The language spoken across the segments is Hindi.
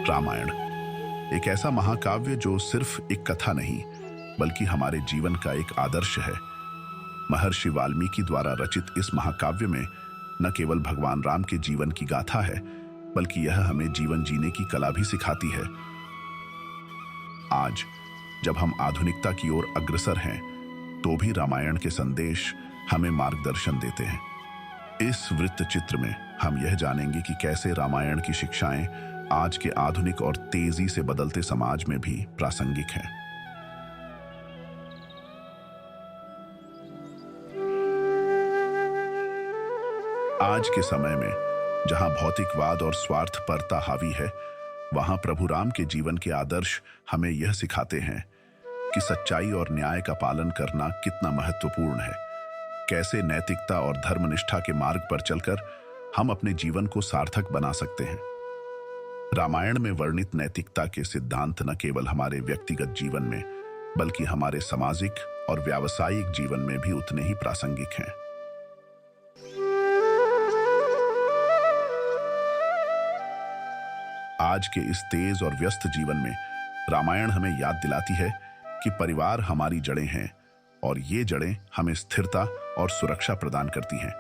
रामायण एक ऐसा महाकाव्य जो सिर्फ एक कथा नहीं बल्कि हमारे जीवन का एक आदर्श है। महर्षि वाल्मीकि द्वारा रचित इस महाकाव्य में न केवल भगवान राम के जीवन की गाथा है बल्कि यह हमें जीवन जीने की कला भी सिखाती है। आज जब हम आधुनिकता की ओर अग्रसर हैं तो भी रामायण के संदेश हमें मार्गदर्शन देते हैं। इस वृत्त चित्र में हम यह जानेंगे कि कैसे रामायण की शिक्षाएं आज के आधुनिक और तेजी से बदलते समाज में भी प्रासंगिक हैं। आज के समय में जहां भौतिकवाद और स्वार्थपरता हावी है, वहां प्रभु राम के जीवन के आदर्श हमें यह सिखाते हैं कि सच्चाई और न्याय का पालन करना कितना महत्वपूर्ण है। कैसे नैतिकता और धर्मनिष्ठा के मार्ग पर चलकर हम अपने जीवन को सार्थक बना सकते हैं। रामायण में वर्णित नैतिकता के सिद्धांत न केवल हमारे व्यक्तिगत जीवन में बल्कि हमारे सामाजिक और व्यावसायिक जीवन में भी उतने ही प्रासंगिक हैं। आज के इस तेज और व्यस्त जीवन में रामायण हमें याद दिलाती है कि परिवार हमारी जड़ें हैं और ये जड़ें हमें स्थिरता और सुरक्षा प्रदान करती हैं।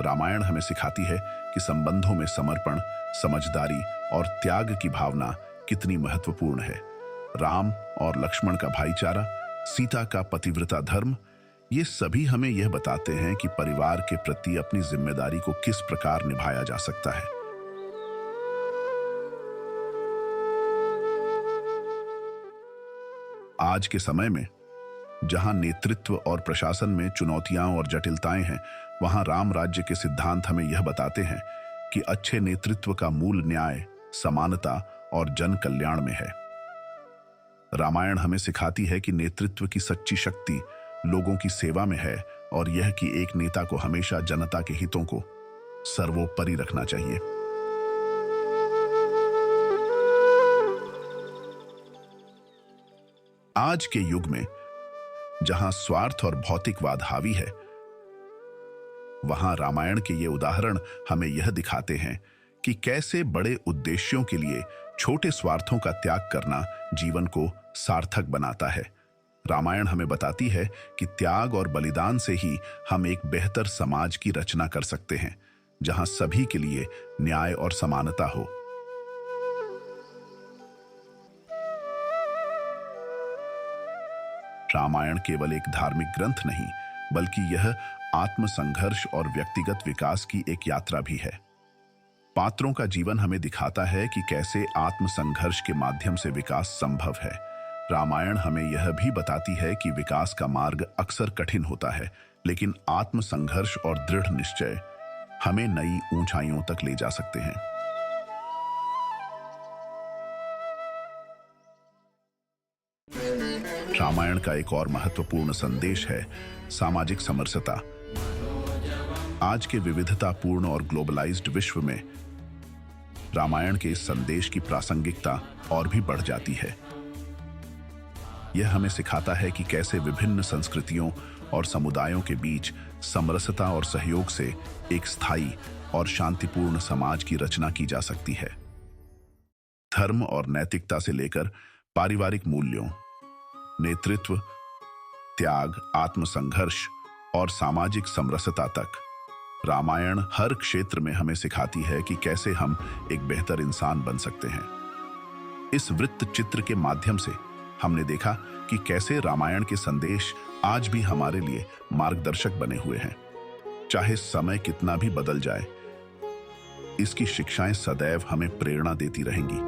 रामायण हमें सिखाती है कि संबंधों में समर्पण, समझदारी और त्याग की भावना कितनी महत्वपूर्ण है। राम और लक्ष्मण का भाईचारा, सीता का पतिव्रता धर्म, ये सभी हमें यह बताते हैं कि परिवार के प्रति अपनी जिम्मेदारी को किस प्रकार निभाया जा सकता है। आज के समय में जहां नेतृत्व और प्रशासन में चुनौतियां और जटिलताएं हैं, वहां राम राज्य के सिद्धांत हमें यह बताते हैं कि अच्छे नेतृत्व का मूल न्याय, समानता और जन कल्याण में है। रामायण हमें सिखाती है कि नेतृत्व की सच्ची शक्ति लोगों की सेवा में है और यह कि एक नेता को हमेशा जनता के हितों को सर्वोपरि रखना चाहिए। आज के युग में जहां स्वार्थ और भौतिकवाद हावी है, वहां रामायण के ये उदाहरण हमें यह दिखाते हैं कि कैसे बड़े उद्देश्यों के लिए छोटे स्वार्थों का त्याग करना जीवन को सार्थक बनाता है। रामायण हमें बताती है कि त्याग और बलिदान से ही हम एक बेहतर समाज की रचना कर सकते हैं, जहां सभी के लिए न्याय और समानता हो। रामायण केवल एक धार्मिक ग्रंथ नहीं बल्कि यह आत्मसंघर्ष और व्यक्तिगत विकास की एक यात्रा भी है। पात्रों का जीवन हमें दिखाता है कि कैसे आत्मसंघर्ष के माध्यम से विकास संभव है। रामायण हमें यह भी बताती है कि विकास का मार्ग अक्सर कठिन होता है, लेकिन आत्मसंघर्ष और दृढ़ निश्चय हमें नई ऊंचाइयों तक ले जा सकते हैं। रामायण का एक और महत्वपूर्ण संदेश है सामाजिक समरसता। आज के विविधतापूर्ण और ग्लोबलाइज्ड विश्व में रामायण के इस संदेश की प्रासंगिकता और भी बढ़ जाती है। यह हमें सिखाता है कि कैसे विभिन्न संस्कृतियों और समुदायों के बीच समरसता और सहयोग से एक स्थायी और शांतिपूर्ण समाज की रचना की जा सकती है। धर्म और नैतिकता से लेकर पारिवारिक मूल्यों, नेतृत्व, त्याग, आत्मसंघर्ष और सामाजिक समरसता तक रामायण हर क्षेत्र में हमें सिखाती है कि कैसे हम एक बेहतर इंसान बन सकते हैं। इस वृत्त चित्र के माध्यम से हमने देखा कि कैसे रामायण के संदेश आज भी हमारे लिए मार्गदर्शक बने हुए हैं। चाहे समय कितना भी बदल जाए, इसकी शिक्षाएं सदैव हमें प्रेरणा देती रहेंगी।